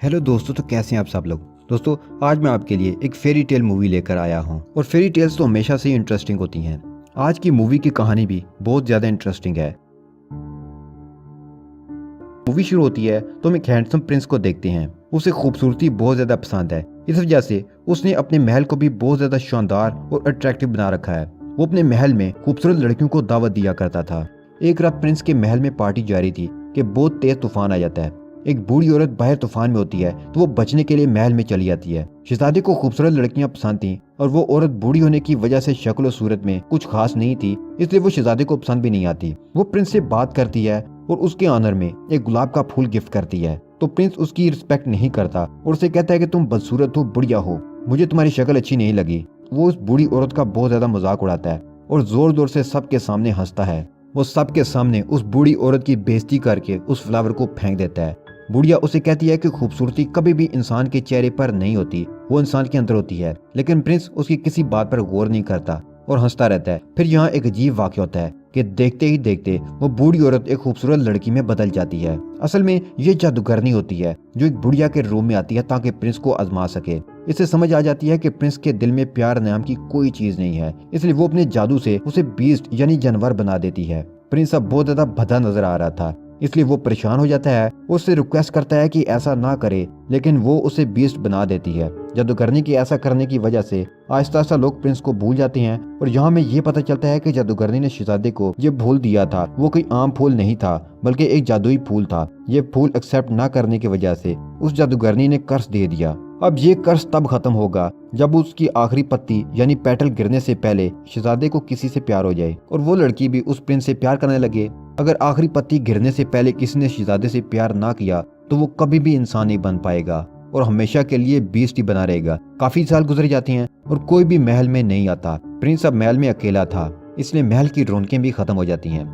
Hello दोस्तों, तो कैसे हैं आप सब लोग। दोस्तों, आज मैं आपके लिए एक फेरी टेल मूवी लेकर आया हूं और फेरी टेल्स तो हमेशा से ही इंटरेस्टिंग होती हैं। आज की मूवी की कहानी भी बहुत ज़्यादा इंटरेस्टिंग है। मूवी शुरू होती है तो हम एक हैंडसम प्रिंस को देखते हैं। उसे खूबसूरती बहुत ज़्यादा पसंद है, इस वजह से उसने अपने महल को भी बहुत ज़्यादा शानदार और अट्रैक्टिव बना रखा है। वो अपने महल में खूबसूरत लड़कियों को दावत दिया करता था। एक रात प्रिंस के महल में पार्टी जारी थी कि बहुत तेज तूफान आ जाता है। एक बूढ़ी औरत बाहर तूफान में होती है तो वो बचने के लिए महल में चली जाती है। शहजादे को खूबसूरत लड़कियां पसंद थीं और वो औरत बूढ़ी होने की वजह से शक्ल और सूरत में कुछ खास नहीं थी, इसलिए वो शहजादे को पसंद भी नहीं आती। वो प्रिंस से बात करती है और उसके ऑनर में एक गुलाब का फूल गिफ्ट करती है, तो प्रिंस उसकी रिस्पेक्ट नहीं करता और उसे कहता है कि तुम बदसूरत हो, बुढ़िया हो, मुझे तुम्हारी शक्ल अच्छी नहीं लगी। वो उस बूढ़ी औरत का बहुत ज्यादा मजाक उड़ाता है और जोर जोर से सबके सामने हंसता है। वो सबके सामने उस बूढ़ी औरत की बेइज्जती करके उस फ्लावर को फेंक देता है। बुढ़िया उसे कहती है कि खूबसूरती कभी भी इंसान के चेहरे पर नहीं होती, वो इंसान के अंदर होती है। लेकिन प्रिंस उसकी किसी बात पर गौर नहीं करता और हंसता रहता है। फिर यहाँ एक अजीब वाक़या होता है कि देखते ही देखते वो बूढ़ी औरत एक खूबसूरत लड़की में बदल जाती है। असल में ये जादूगरनी होती है जो एक बुढ़िया के रूम में आती है ताकि प्रिंस को आजमा सके। इससे समझ आ जाती है कि प्रिंस के दिल में प्यार नाम की कोई चीज नहीं है, इसलिए वो अपने जादू से उसे बीस्ट यानी जानवर बना देती है। प्रिंस अब बहुत ज्यादा भद्दा नजर आ रहा था, इसलिए वो परेशान हो जाता है। उससे रिक्वेस्ट करता है कि ऐसा ना करे, लेकिन वो उसे बीस्ट बना देती है। जादूगरनी की ऐसा करने की वजह से आहिस्ता आहिस्ता लोग प्रिंस को भूल जाते हैं और यहाँ में ये पता चलता है कि जादूगरनी ने शहजादे को ये फूल दिया था वो कोई आम फूल नहीं था, बल्कि एक जादुई फूल था। ये फूल एक्सेप्ट ना करने की वजह से उस जादूगरनी ने कर्ज दे दिया। अब ये कर्ज तब खत्म होगा जब उसकी आखिरी पत्ती यानी पेटल गिरने से पहले शहजादे को किसी से प्यार हो जाए और वो लड़की भी उस प्रिंस से प्यार करने लगे। अगर आखिरी पत्ती गिरने से पहले किसी ने शहजादे से प्यार ना किया तो वो कभी भी इंसान नहीं बन पाएगा और हमेशा के लिए बीस्ट ही बना रहेगा। काफी साल गुजर जाते हैं और कोई भी महल में नहीं आता। प्रिंस अब महल में अकेला था, इसलिए महल की रौनकें भी खत्म हो जाती हैं।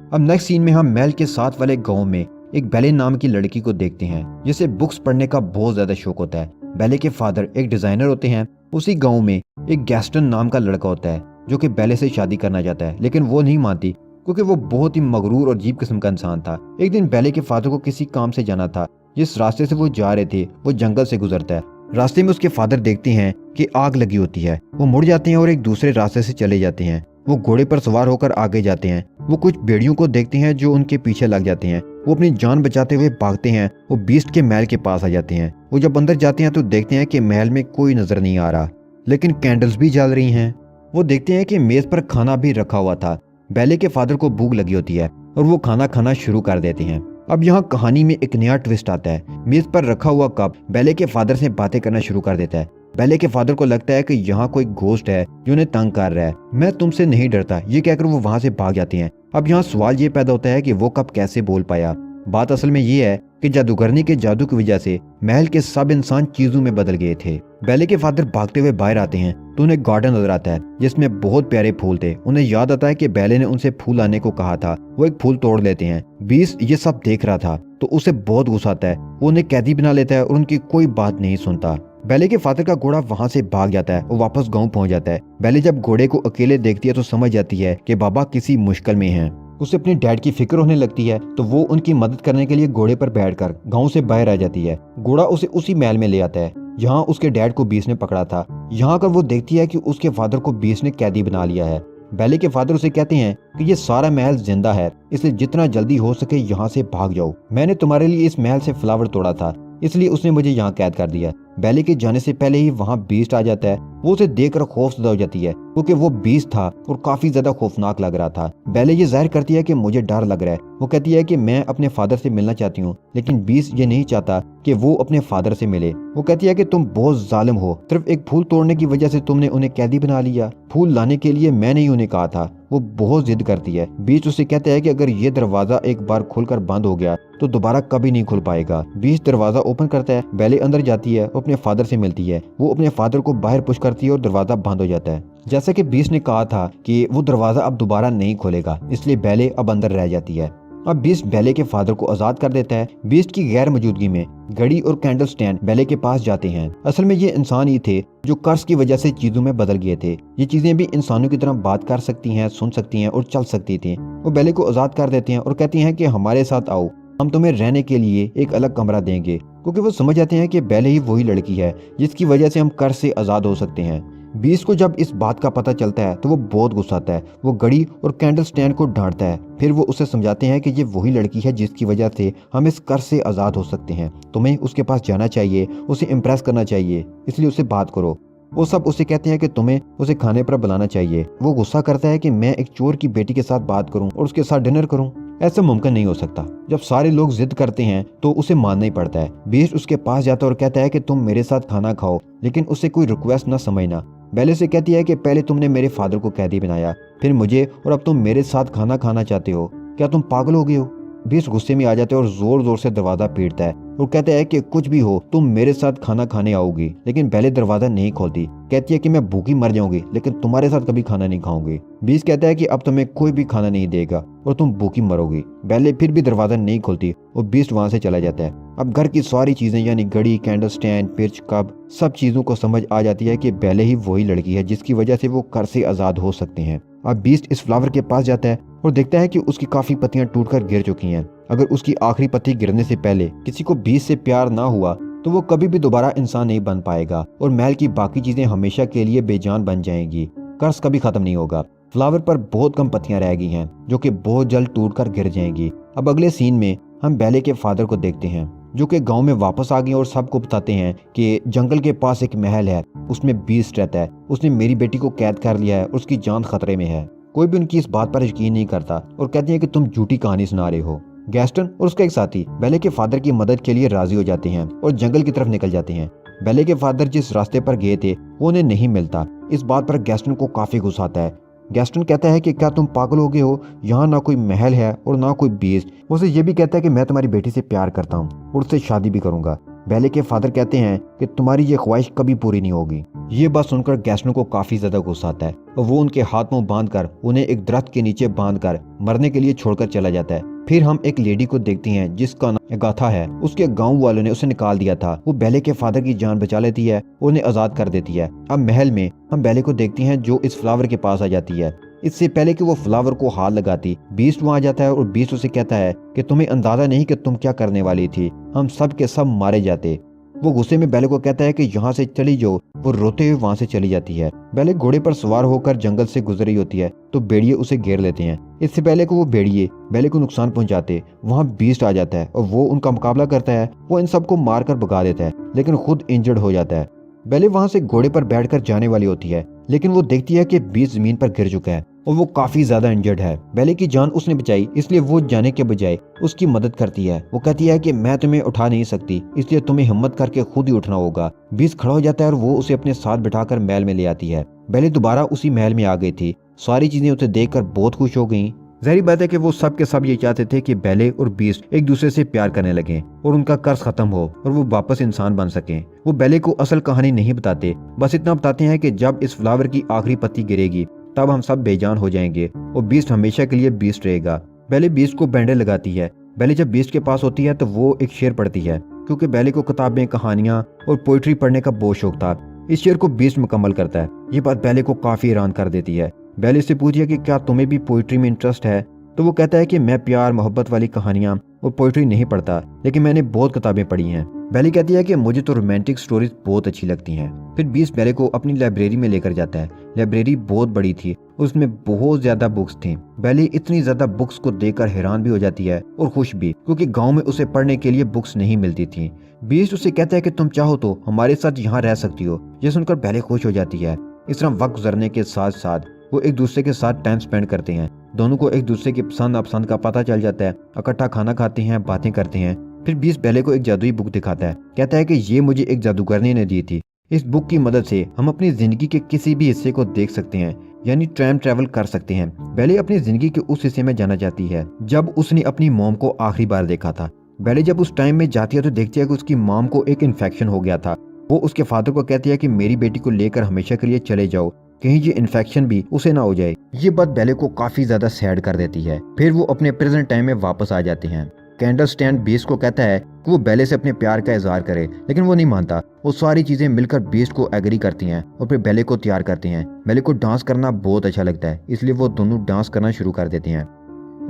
अब नेक्स्ट सीन में हम महल के साथ वाले गांव में एक बेले नाम की लड़की को देखते हैं जिसे बुक्स पढ़ने का बहुत ज्यादा शौक होता है। बेले के फादर एक डिजाइनर होते हैं। उसी गांव में एक गैस्टन नाम का लड़का होता है जो कि बेले से शादी करना चाहता है, लेकिन वो नहीं मानती क्योंकि वो बहुत ही मगरूर और अजीब किस्म का इंसान था। एक दिन बेले के फादर को किसी काम से जाना था। जिस रास्ते से वो जा रहे थे वो जंगल से गुजरता है। रास्ते में उसके फादर देखते हैं कि आग लगी होती है। वो मुड़ जाते हैं और एक दूसरे रास्ते से चले जाते हैं। वो घोड़े पर सवार होकर आगे जाते हैं। वो कुछ भेड़ियों को देखते हैं जो उनके पीछे लग जाते हैं। वो अपनी जान बचाते हुए भागते हैं। वो बीस्ट के महल के पास आ जाते हैं। वो जब अंदर जाते हैं तो देखते हैं कि महल में कोई नजर नहीं आ रहा, लेकिन कैंडल्स भी जल रही हैं। वो देखते हैं कि मेज पर खाना भी रखा हुआ था। बेले के फादर को भूख लगी होती है और वो खाना खाना शुरू कर देते हैं। अब यहाँ कहानी में एक नया ट्विस्ट आता है। मेज पर रखा हुआ कप बेले के फादर से बातें करना शुरू कर देता है। बेले के फादर को लगता है कि यहाँ कोई घोस्ट है जो उन्हें तंग कर रहा है। मैं तुमसे नहीं डरता, ये कहकर वो वहां से भाग जाते हैं। अब यहाँ सवाल ये पैदा होता है कि वो कप कैसे बोल पाया। बात असल में ये है कि जादूगरनी के जादू की वजह से महल के सब इंसान चीजों में बदल गए थे। बेले के फादर भागते हुए बाहर आते हैं तो उन्हें गार्डन नजर आता है जिसमें बहुत प्यारे फूल थे। उन्हें याद आता है कि बेले ने उनसे फूल लाने को कहा था। वो एक फूल तोड़ लेते हैं। बीस्ट ये सब देख रहा था तो उसे बहुत गुस्सा आता है। वो उन्हें कैदी बना लेता है और उनकी कोई बात नहीं सुनता। बेले के फादर का घोड़ा वहां से भाग जाता है और वापस गांव पहुंच जाता है। बेले जब घोड़े को अकेले देखती है तो समझ जाती है कि बाबा किसी मुश्किल में हैं। उसे अपने डैड की फिक्र होने लगती है तो वो उनकी मदद करने के लिए घोड़े पर बैठकर गांव से बाहर आ जाती है। घोड़ा उसे उसी महल में ले आता है जहां उसके डैड को बीस ने पकड़ा था। यहाँ आकर वो देखती है कि उसके फादर को बीस ने कैदी बना लिया है। बेले के फादर उसे कहते हैं कि ये सारा महल जिंदा है, इसलिए जितना जल्दी हो सके यहाँ से भाग जाओ। मैंने तुम्हारे लिए इस महल से फ्लावर तोड़ा था, इसलिए उसने मुझे यहाँ कैद कर दिया। बेले के जाने से पहले ही वहाँ बीस्ट आ जाता है। वो उसे देखकर खौफजदा हो जाती है क्योंकि वो बीस्ट था और काफी ज्यादा खौफनाक लग रहा था। बेले ये जाहिर करती है कि मुझे डर लग रहा है। वो कहती है कि मैं अपने फादर से मिलना चाहती हूँ, लेकिन बीस्ट ये नहीं चाहता कि वो अपने फादर से मिले। वो कहती है कि तुम बहुत जालिम हो, सिर्फ एक फूल तोड़ने की वजह से तुमने उन्हें कैदी बना लिया। फूल लाने के लिए मैंने ही उन्हें कहा था। वो बहुत जिद करती है। बीस्ट उसे कहता है कि अगर ये दरवाजा एक बार खुलकर बंद हो गया तो दोबारा कभी नहीं खुल पाएगा। बीस्ट दरवाजा ओपन करता है। बेले अंदर जाती है और अपने फादर से मिलती है। वो अपने फादर को बाहर पुश करती है और दरवाजा बंद हो जाता है। जैसा कि बीस्ट ने कहा था कि वो दरवाजा अब दोबारा नहीं खोलेगा, इसलिए बेले अब अंदर रह जाती है। अब बीस्ट बेले के फादर को आजाद कर देता है। बीस्ट की गैर मौजूदगी में घड़ी और कैंडल स्टैंड बेले के पास जाते हैं। असल में ये इंसान ही थे जो कर्ज की वजह से चीजों में बदल गए थे। ये चीजें भी इंसानों की तरह बात कर सकती हैं, सुन सकती हैं और चल सकती थी। वो बेले को आजाद कर देते हैं और कहती हैं कि हमारे साथ आओ, हम तुम्हें रहने के लिए एक अलग कमरा देंगे क्योंकि वो समझ जाते हैं कि बेले ही वही लड़की है जिसकी वजह से हम कर्ज से आज़ाद हो सकते हैं। बीस्ट को जब इस बात का पता चलता है तो वो बहुत गुस्सा आता है। वो घड़ी और कैंडल स्टैंड को डांटता है। फिर वो उसे समझाते हैं कि ये वही लड़की है जिसकी वजह से हम इस कर्ज से आज़ाद हो सकते हैं। तुम्हें उसके पास जाना चाहिए, उसे इम्प्रेस करना चाहिए, इसलिए उससे बात करो। वो सब उसे कहते हैं कि तुम्हें उसे खाने पर बुलाना चाहिए। वो गुस्सा करता है कि मैं एक चोर की बेटी के साथ बात करूं और उसके साथ डिनर करूं। ऐसा मुमकिन नहीं हो सकता। जब सारे लोग जिद करते हैं तो उसे मानना ही पड़ता है। बीस्ट उसके पास जाता है और कहता है कि तुम मेरे साथ खाना खाओ, लेकिन उसे कोई रिक्वेस्ट ना समझना। बेले से कहती है कि पहले तुमने मेरे फादर को कैदी बनाया, फिर मुझे, और अब तुम मेरे साथ खाना खाना चाहते हो। क्या तुम पागल हो गए हो? बीस्ट गुस्से में आ जाते हैं और जोर जोर से दरवाजा पीटता है और कहता है कि कुछ भी हो तुम मेरे साथ खाना खाने आओगी। लेकिन बेले दरवाजा नहीं खोलती। कहती है कि मैं भूखी मर जाऊंगी लेकिन तुम्हारे साथ कभी खाना नहीं खाऊंगी। बीस्ट कहता है कि अब तुम्हें कोई भी खाना नहीं देगा और तुम भूखी मरोगी। बेले फिर भी दरवाजा नहीं खोलती और बीस्ट वहां से चला जाता है। अब घर की सारी चीजें यानी घड़ी, कैंडल स्टैंड, पिर्च, कप, सब चीजों को समझ आ जाती है कि बेले ही वही लड़की है जिसकी वजह से वो कर्ज से आजाद हो सकते हैं। अब बीस्ट इस फ्लावर के पास जाता है और देखता है कि उसकी काफी पत्तियां टूटकर गिर चुकी हैं। अगर उसकी आखिरी पत्ती गिरने से पहले किसी को बीस्ट से प्यार ना हुआ तो वो कभी भी दोबारा इंसान नहीं बन पाएगा और महल की बाकी चीजें हमेशा के लिए बेजान बन जाएंगी। कर्ज कभी खत्म नहीं होगा। फ्लावर पर बहुत कम पत्तियां रह गई हैं जो कि बहुत जल्द टूटकर गिर जाएंगी। अब अगले सीन में हम बेले के फादर को देखते हैं जो कि गांव में वापस आ गए और सबको बताते हैं कि जंगल के पास एक महल है, उसमें बीस्ट रहता है, उसने मेरी बेटी को कैद कर लिया है और उसकी जान खतरे में है। कोई भी उनकी इस बात पर यकीन नहीं करता और कहते हैं कि तुम झूठी कहानी सुना रहे हो। गैस्टन और उसका एक साथी बेले के फादर की मदद के लिए राजी हो जाते हैं और जंगल की तरफ निकल जाते हैं। बेले के फादर जिस रास्ते पर गए थे वो उन्हें नहीं मिलता। इस बात पर गैस्टन को काफी गुस्सा आता है। गैस्टन कहता है कि क्या तुम पागल हो गए हो? यहाँ ना कोई महल है और ना कोई बीस्ट। उसे ये भी कहता है कि मैं तुम्हारी बेटी से प्यार करता हूँ और उससे शादी भी करूंगा। बेले के फादर कहते हैं कि तुम्हारी ये ख्वाहिश कभी पूरी नहीं होगी। ये बात सुनकर गैस्टन को काफी ज्यादा गुस्सा आता है और वो उनके हाथ मुंह बांधकर उन्हें एक दरख्त के नीचे बांधकर मरने के लिए छोड़कर चला जाता है। फिर हम एक लेडी को देखते हैं जिसका नाम अगाथा है। उसके गांव वालों ने उसे निकाल दिया था। वो बेले के फादर की जान बचा लेती है, उन्हें आजाद कर देती है। अब महल में हम बेले को देखते हैं जो इस फ्लावर के पास आ जाती है। इससे पहले कि वो फ्लावर को हाथ लगाती, बीस्ट वहां आ जाता है और बीस्ट उसे कहता है कि तुम्हें अंदाजा नहीं कि तुम क्या करने वाली थी, हम सब के सब मारे जाते। वो गुस्से में बेले को कहता है कि यहाँ से चली जाओ। वो रोते हुए वहां से चली जाती है। बेले घोड़े पर सवार होकर जंगल से गुजर रही होती है तो भेड़िए उसे घेर लेते हैं। इससे पहले कि वो भेड़िए बेले को नुकसान पहुंचाते, वहां बीस्ट आ जाता है और वो उनका मुकाबला करता है। वो इन सबको मारकर भगा देता है लेकिन खुद इंजर्ड हो जाता है। बेले वहां से घोड़े पर बैठकर जाने वाली होती है लेकिन वो देखती है कि बीस्ट जमीन पर गिर चुका है और वो काफी ज्यादा इंजर्ड है। बेले की जान उसने बचाई इसलिए वो जाने के बजाय उसकी मदद करती है। वो कहती है कि मैं तुम्हें उठा नहीं सकती इसलिए तुम्हें हिम्मत करके खुद ही उठना होगा। बीस्ट खड़ा हो जाता है और वो उसे अपने साथ बिठाकर महल में ले आती है। बेले दोबारा उसी महल में आ गई थी। सारी चीजें उसे देखकर बहुत खुश हो गई। जाहिर बात है कि वो सब के सब ये चाहते थे कि बेले और बीस्ट एक दूसरे से प्यार करने लगे और उनका कर्ज खत्म हो और वो वापस इंसान बन सकें। वो बेले को असल कहानी नहीं बताते, बस इतना बताते हैं कि जब इस फ्लावर की आखिरी पत्ती गिरेगी तब हम सब बेजान हो जाएंगे और बीस्ट हमेशा के लिए बीस्ट रहेगा। बेले बीस्ट को बैंडेज लगाती है। बेले जब बीस्ट के पास होती है तो वो एक शेर पढ़ती है क्योंकि बेले को किताबें, कहानियां और पोइट्री पढ़ने का बहुत शौक था। इस शेर को बीस्ट मुकम्मल करता है। ये बात बेले को काफी हैरान कर देती है। बेले से पूछिए कि क्या तुम्हें भी पोइट्री में इंटरेस्ट है? तो वो कहता है कि मैं प्यार, मोहब्बत वाली कहानियां और पोइट्री नहीं पढ़ता लेकिन मैंने बहुत किताबें पढ़ी हैं। बेले कहती है कि मुझे तो रोमांटिक स्टोरीज बहुत अच्छी लगती हैं। फिर बीस्ट बेले को अपनी लाइब्रेरी में लेकर जाता है। लाइब्रेरी बहुत बड़ी थी, उसमें बहुत ज्यादा बुक्स थी। बेले इतनी ज्यादा बुक्स को देखकर हैरान भी हो जाती है और खुश भी, क्योंकि गांव में उसे पढ़ने के लिए बुक्स नहीं मिलती थी। बीस्ट उसे कहता है कि तुम चाहो तो हमारे साथ यहाँ रह सकती हो। ये सुनकर बेले खुश हो जाती है। इस तरह वक्त गुजरने के साथ साथ वो एक दूसरे के साथ टाइम स्पेंड करते हैं। दोनों को एक दूसरे की पसंद नापसंद का पता चल जाता है। इकट्ठा खाना खाते हैं, बातें करते हैं। फिर बीस्ट बेले को एक जादुई बुक दिखाता है। कहता है कि ये मुझे एक जादूगरनी ने दी थी। इस बुक की मदद से हम अपनी जिंदगी के किसी भी हिस्से को देख सकते हैं, यानी टाइम ट्रैवल कर सकते हैं। बेले अपनी जिंदगी के उस हिस्से में जाना चाहती है जब उसने अपनी मॉम को आखिरी बार देखा था। बेले जब उस टाइम में जाती है तो देखती है कि उसकी मॉम को एक इन्फेक्शन हो गया था। वो उसके फादर को कहती है कि मेरी बेटी को लेकर हमेशा के लिए चले जाओ, कहीं ये इन्फेक्शन भी उसे ना हो जाए। ये बात बेले को काफी ज्यादा सैड कर देती है। फिर वो अपने प्रेजेंट टाइम में वापस आ जाते हैं। कैंडल स्टैंड बीस्ट को कहता है कि वो बेले से अपने प्यार का इजहार करे लेकिन वो नहीं मानता। वो सारी चीजें मिलकर बीस्ट को एग्री करती हैं और फिर बेले को तैयार करते हैं। बेले को डांस करना बहुत अच्छा लगता है इसलिए वो दोनों डांस करना शुरू कर देते हैं।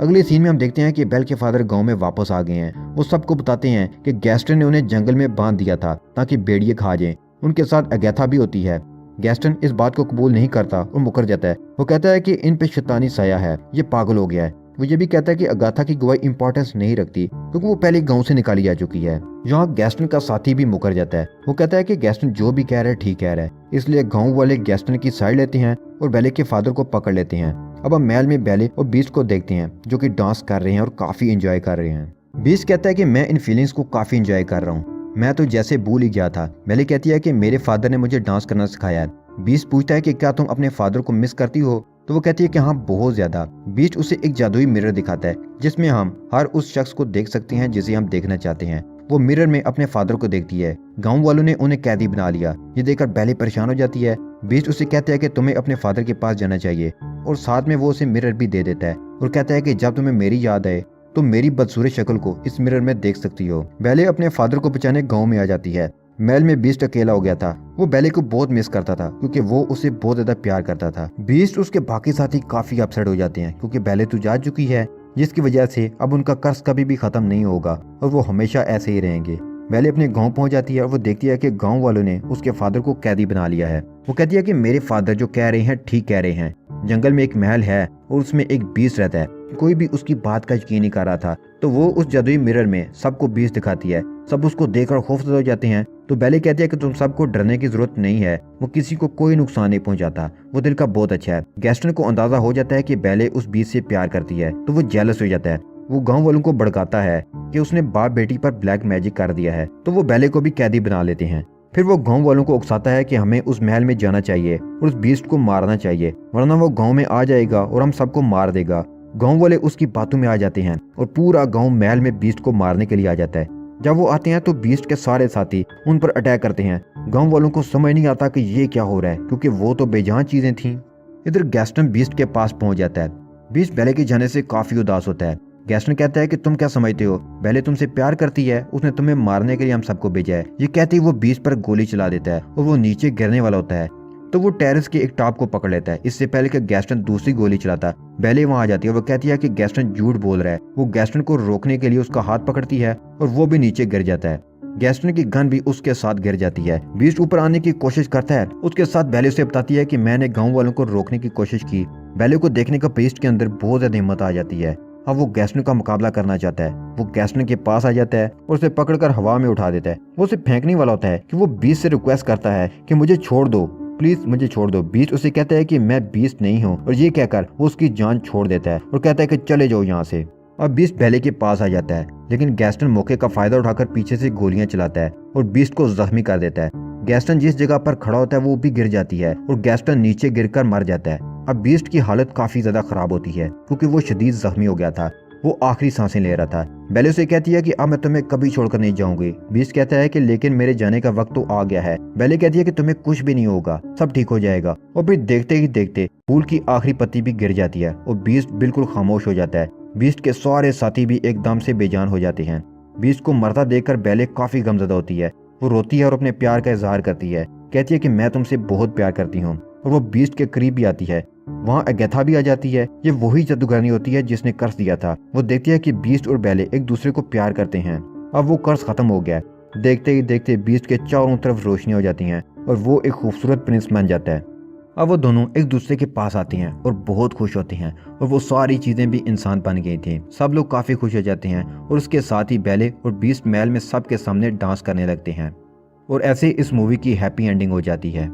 अगले सीन में हम देखते हैं कि बेल के फादर गांव में वापस आ गए हैं। वो सबको बताते हैं कि गैस्टन ने उन्हें जंगल में बांध दिया था ताकि भेड़िए खा जाएं। उनके साथ अगैथा भी होती है। गैस्टन इस बात को कबूल नहीं करता और मुकर जाता है। वो कहता है कि इन पे शैतानी साया है, ये पागल हो गया है। वो ये भी कहता है कि अगाथा की गवाही इंपॉर्टेंस नहीं रखती क्योंकि वो पहले गांव से निकाली जा चुकी है। यहाँ गैस्टन का साथी भी मुकर जाता है। वो कहता है कि गैस्टन जो भी कह रहा है ठीक कह रहा है, इसलिए गांव वाले गैस्टन की साइड लेते हैं और बेले के फादर को पकड़ लेते हैं। अब हम महल में बेले और बीस्ट को देखते हैं जो कि डांस कर रहे हैं और काफी एंजॉय कर रहे हैं। बीस्ट कहता है कि मैं इन फीलिंग्स को काफी एंजॉय कर रहा हूँ, मैं तो जैसे भूल ही गया था। बेले कहती है कि मेरे फादर ने मुझे डांस करना सिखाया है। बीस्ट पूछता है कि क्या तुम अपने फादर को मिस करती हो, तो वो कहती है कि हाँ बहुत ज्यादा। बीस्ट उसे एक जादुई मिरर दिखाता है जिसमें हम हर उस शख्स को देख सकते हैं जिसे हम देखना चाहते हैं। वो मिरर में अपने फादर को देखती है। गांव वालों ने उन्हें कैदी बना लिया। ये देखकर बेले परेशान हो जाती है। बीस्ट उसे कहता है कि तुम्हें अपने फादर के पास जाना चाहिए और साथ में वो उसे मिरर भी दे देता है और कहता है कि जब तुम्हें मेरी याद आए तो मेरी बदसूरत शक्ल को इस मिरर में देख सकती हो। बेले अपने फादर को बचाने गाँव में आ जाती है। महल में बीस्ट अकेला हो गया था। वो बेले को बहुत मिस करता था क्योंकि वो उसे बहुत ज्यादा प्यार करता था। बीस्ट उसके बाकी साथी काफी अपसेट हो जाते हैं क्योंकि बेले तो जा चुकी है, जिसकी वजह से अब उनका कर्ज कभी भी खत्म नहीं होगा और वो हमेशा ऐसे ही रहेंगे। बेले अपने गांव पहुंच जाती है और वो देखती है कि गांव वालों ने उसके फादर को कैदी बना लिया है। वो कहती है कि मेरे फादर जो कह रहे हैं ठीक कह रहे हैं। जंगल में एक महल है और उसमें एक बीस्ट रहता है। कोई भी उसकी बात का यकीन नहीं कर रहा था, तो वो उस जादुई मिरर में सबको बीस्ट दिखाती है। सब उसको देखकर खौफजदा हो जाते हैं। तो बेले कहती है कि तुम सबको डरने की जरूरत नहीं है, वो किसी को कोई नुकसान नहीं पहुंचाता, वो दिल का बहुत अच्छा है। गैस्टन को अंदाजा हो जाता है कि बेले उस बीस्ट से प्यार करती है, तो वो जेलस हो जाता है। वो गांव वालों को भड़काता है कि उसने बाप बेटी पर ब्लैक मैजिक कर दिया है, तो वो बेले को भी कैदी बना लेते हैं। फिर वो गांव वालों को उकसाता है कि हमें उस महल में जाना चाहिए और उस बीस्ट को मारना चाहिए, वरना वो गांव में आ जाएगा और हम सबको मार देगा। गांव वाले उसकी बातों में आ जाते हैं और पूरा गांव महल में बीस्ट को मारने के लिए आ जाता है। जब वो आते हैं तो बीस्ट के सारे साथी उन पर अटैक करते हैं। गांव वालों को समझ नहीं आता कि ये क्या हो रहा है क्योंकि वो तो बेजान चीजें थीं। इधर गैस्टन बीस्ट के पास पहुंच जाता है। बीस्ट बेले के जाने से काफी उदास होता है। गैस्टन कहता है कि तुम क्या समझते हो, बेले तुमसे प्यार करती है, उसने तुम्हें मारने के लिए हम सबको भेजा है। ये कहते ही वो बीस्ट पर गोली चला देता है और वो नीचे गिरने वाला होता है। तो वो टेरेस के एक टॉप को पकड़ लेता है। इससे पहले कि गैस्टन दूसरी गोली चलाता, बेले वहां आ जाती है। वो कहती है कि गैस्टन झूठ बोल रहा है। वो गैस्टन को रोकने के लिए उसका हाथ पकड़ती है और वो भी नीचे गिर जाता है। गैस्टन की गन भी उसके साथ गिर जाती है। बीस्ट ऊपर आने की कोशिश करता है। उसके साथ बेले उसे बताती है कि मैंने गाँव वालों को रोकने की कोशिश की। बेले को देखने का बीस्ट के अंदर बहुत ज्यादा हिम्मत आ जाती है। अब वो गैस्टन का मुकाबला करना चाहता है। वो गैस्टन के पास आ जाता है और उसे पकड़कर हवा में उठा देता है। वो उसे फेंकने वाला होता है कि वो बीस्ट से रिक्वेस्ट करता है कि मुझे छोड़ दो, प्लीज मुझे छोड़ दो। बीस्ट उसे कहता है कि मैं बीस्ट नहीं हूँ और ये कहकर वो उसकी जान छोड़ देता है और कहता है कि चले जाओ यहाँ से। अब बीस्ट बेले के पास आ जाता है, लेकिन गैस्टन मौके का फायदा उठाकर पीछे से गोलियां चलाता है और बीस्ट को जख्मी कर देता है। गैस्टन जिस जगह पर खड़ा होता है वो भी गिर जाती है और गैस्टन नीचे गिरकर मर जाता है। अब बीस्ट की हालत काफी ज्यादा खराब होती है क्योंकि वो शदीद जख्मी हो गया था। वो आखिरी सांसें ले रहा था। बेले उसे कहती है कि अब मैं तुम्हें कभी छोड़कर नहीं जाऊंगी। बीस्ट कहता है कि लेकिन मेरे जाने का वक्त तो आ गया है। बेले कहती है कि तुम्हें कुछ भी नहीं होगा, सब ठीक हो जाएगा। और फिर देखते ही देखते फूल की आखिरी पत्ती भी गिर जाती है और बीस्ट बिल्कुल खामोश हो जाता है। बीस्ट के सारे साथी भी एकदम से बेजान हो जाते हैं। बीस्ट को मरता देखकर बेले काफी गमजदा होती है। वो रोती है और अपने प्यार का इजहार करती है। कहती है कि मैं तुमसे बहुत प्यार करती हूँ और वो बीस्ट के करीब भी आती है। वहाँ अगैथा भी आ जाती है। ये वही जादूगरनी होती है जिसने कर्ज दिया था। वो देखती है कि बीस्ट और बेले एक दूसरे को प्यार करते हैं। अब वो कर्ज खत्म हो गया। देखते ही देखते बीस्ट के चारों तरफ रोशनी हो जाती हैं और वो एक खूबसूरत प्रिंस बन जाता है। अब वो दोनों एक दूसरे के पास आते हैं और बहुत खुश होते हैं और वो सारी चीजें भी इंसान बन गई थी। सब लोग काफी खुश हो जाते हैं और उसके साथ ही बेले और बीस्ट महल में सबके सामने डांस करने लगते हैं और ऐसे इस मूवी की हैप्पी एंडिंग हो जाती है।